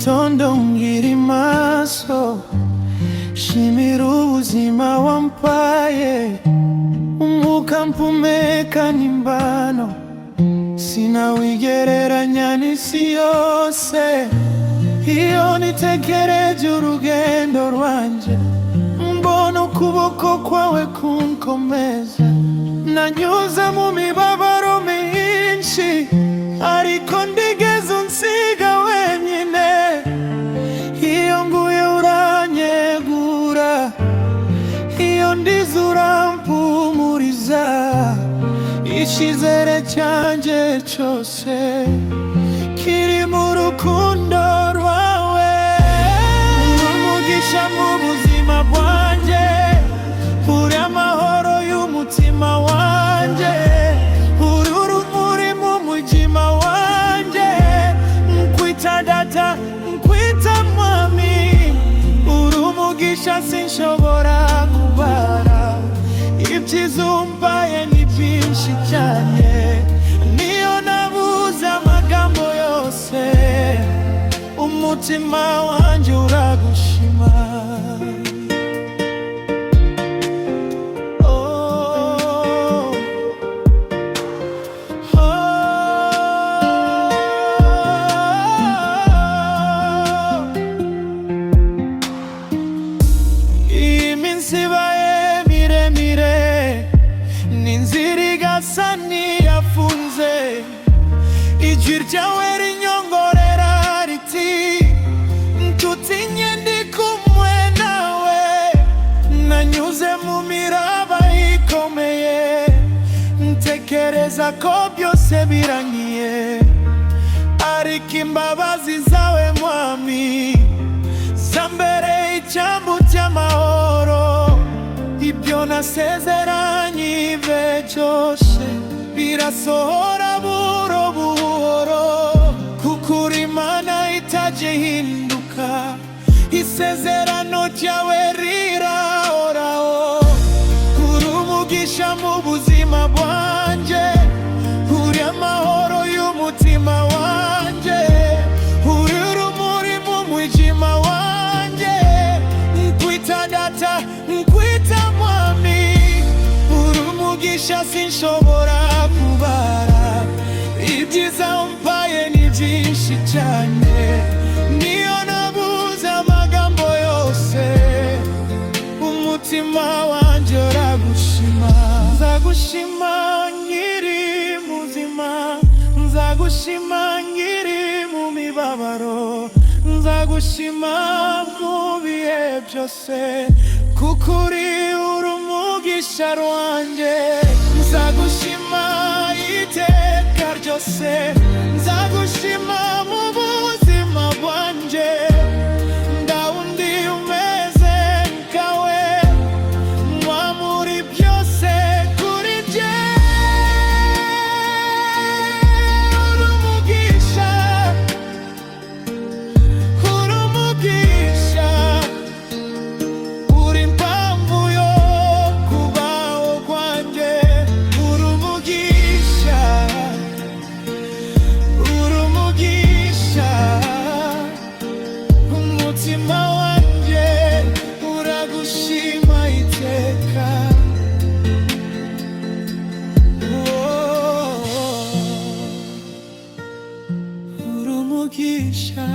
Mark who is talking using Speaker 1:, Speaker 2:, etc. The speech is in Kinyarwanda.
Speaker 1: gitondo ngiri maso, shimira ubuzima wampaye. Umwuka mpumeka n'imbano, sinawigereranya n'isi yose. Iyo nitegereje urugendo rwanje, mbona ukuboko kwawe kunkomeza. Nanyuze mu mibabaro myinshi, ariko ndigeze unsiga wenyine. Iyo nguye uranyegura, iyo ndize urampumuriza. Icyizere cyanjye cyose kiri mu rukundo rwawe. Umugisha mu buzima bwanjye, uri amahoro y'umutima wanjye, uri urumuri mu mwijima wanjye. Nkwita data, nkwita mwami, uri umugisha sinshobora kubara. Ibyiza umpaye ni byinshi cyane, niyo nabuze amagambo yose. Umutima wanjye uragushima. Iyi minsi ibaye miremire, n'inzira igasa n'iyafunze. Ijwi ryawe rinyongorera riti, ntutinye ndi kumwe nawe. Nanyuze mu miraba ikomeye, ntekereza ko byose birangiye. Ariko imbabazi zawe mwami, zambereye icyambu cy'amahoro. Ibyo nasezeranye ibe byose birasohora buhoro buhoro. Kuko uri Imana itajya ihinduka, isezerano ryawe rirahoraho. Uri umugisha mu buzima bwanjye, uri amahoro y'umutima wanjye, uri urumuri mu mwijima wanjye. Nkwita data, nkwita mwami, uri umugisha sinshobora kubara. Ibyiza umpaye ni byinshi cyane, niyo nabuze amagambo yose. Umutima wanjye uragushima. Nzagushima nkiri muzima, nzagushima nkiri mu mibabaro, nzagushima mu bihe byose. Kuko uri umugisha wanjye, nzagushima iteka ryose. Nzagushima mu buzima bwanjye, ndawundi umeze nkawe. Mwamuri byose kuri jye, uri umugisha, uri umugisha. Uri impamvu yo kubaho kwanjye, uri umugisha, uri umugisha. Umutima wanjye uragushima iteka. Uri umugisha.